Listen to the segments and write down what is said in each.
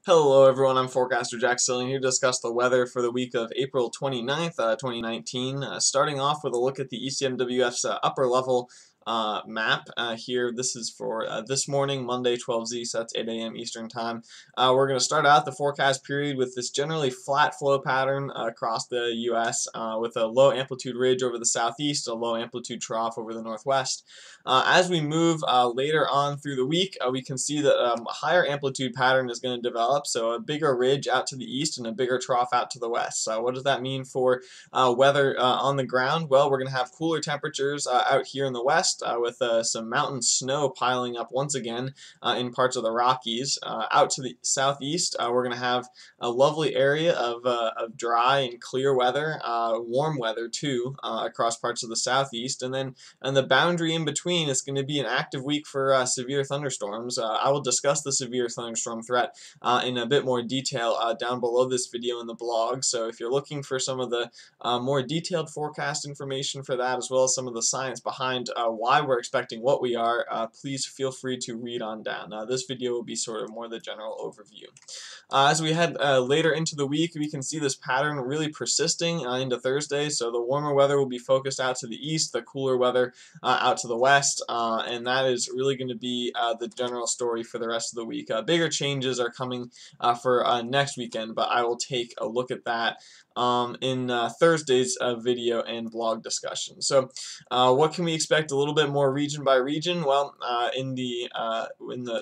Hello everyone, I'm forecaster Jack Sillin here to discuss the weather for the week of April 29th, 2019. Starting off with a look at the ECMWF's upper level map here. This is for this morning, Monday 12Z, so that's 8 a.m. Eastern Time. We're going to start out the forecast period with this generally flat flow pattern across the U.S. With a low amplitude ridge over the southeast, a low amplitude trough over the northwest. As we move later on through the week, we can see that a higher amplitude pattern is going to develop, so a bigger ridge out to the east and a bigger trough out to the west. So what does that mean for weather on the ground? Well, we're going to have cooler temperatures out here in the west with some mountain snow piling up once again in parts of the Rockies. Out to the southeast, we're going to have a lovely area of dry and clear weather, warm weather too, across parts of the southeast, and then the boundary in between is going to be an active week for severe thunderstorms. I will discuss the severe thunderstorm threat in a bit more detail down below this video in the blog. So if you're looking for some of the more detailed forecast information for that, as well as some of the science behind why we're expecting what we are, please feel free to read on down. This video will be sort of more the general overview. As we head later into the week, we can see this pattern really persisting into Thursday. So the warmer weather will be focused out to the east, the cooler weather out to the west, and that is really going to be the general story for the rest of the week. Bigger changes are coming for next weekend, but I will take a look at that in Thursday's video and blog discussion. So what can we expect a little bit more region by region? Well, in the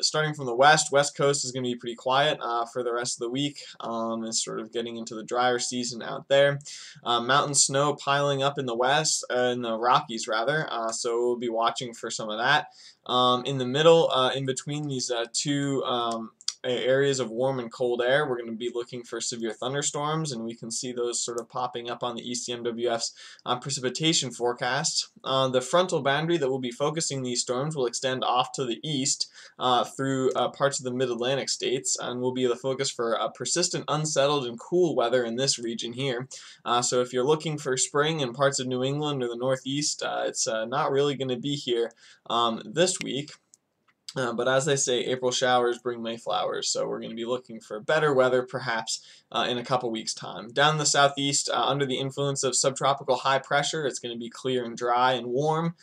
starting from the west coast is going to be pretty quiet for the rest of the week. It's sort of getting into the drier season out there. Mountain snow piling up in the west, in the Rockies rather, so we'll be watching for some of that. In the middle, in between these two areas of warm and cold air, we're going to be looking for severe thunderstorms, and we can see those sort of popping up on the ECMWF's precipitation forecast. The frontal boundary that will be focusing these storms will extend off to the east through parts of the mid-Atlantic states, and will be the focus for persistent, unsettled, and cool weather in this region here. So if you're looking for spring in parts of New England or the Northeast, it's not really going to be here this week. But as they say, April showers bring May flowers, so we're going to be looking for better weather perhaps in a couple weeks' time. Down in the southeast, under the influence of subtropical high pressure, it's going to be clear and dry and warm,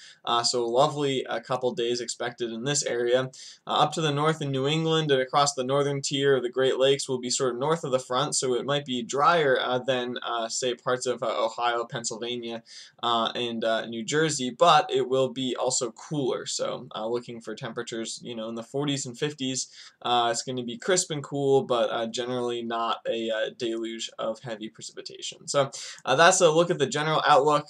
so lovely a couple days expected in this area. Up to the north in New England and across the northern tier of the Great Lakes will be sort of north of the front, so it might be drier than, say, parts of Ohio, Pennsylvania, and New Jersey, but it will be also cooler, so looking for temperatures in the 40s and 50s. It's going to be crisp and cool, but generally not a deluge of heavy precipitation. So that's a look at the general outlook.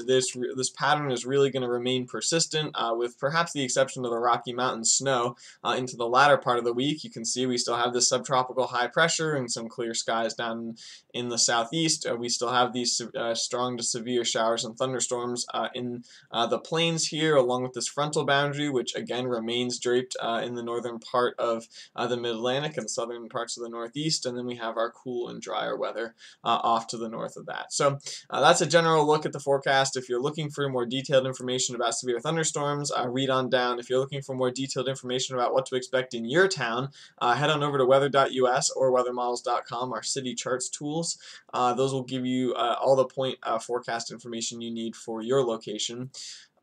This pattern is really going to remain persistent, with perhaps the exception of the Rocky Mountain snow into the latter part of the week. You can see we still have this subtropical high pressure and some clear skies down in the southeast. We still have these strong to severe showers and thunderstorms in the plains here, along with this frontal boundary, which again remains draped in the northern part of the mid-Atlantic and southern parts of the northeast, and then we have our cool and drier weather off to the north of that. So that's a general look at the forecast. If you're looking for more detailed information about severe thunderstorms, read on down. If you're looking for more detailed information about what to expect in your town, head on over to WEATHER.US or weathermodels.com, our city charts tools. Those will give you all the point forecast information you need for your location.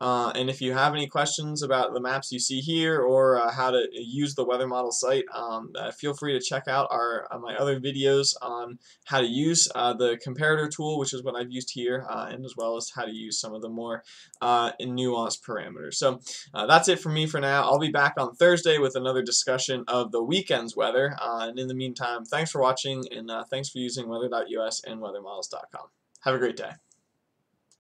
And if you have any questions about the maps you see here or how to use the weather model site, feel free to check out my other videos on how to use the comparator tool, which is what I've used here, and as well as how to use some of the more nuanced parameters. So that's it for me for now. I'll be back on Thursday with another discussion of the weekend's weather. And in the meantime, thanks for watching, and thanks for using weather.us and weathermodels.com. Have a great day.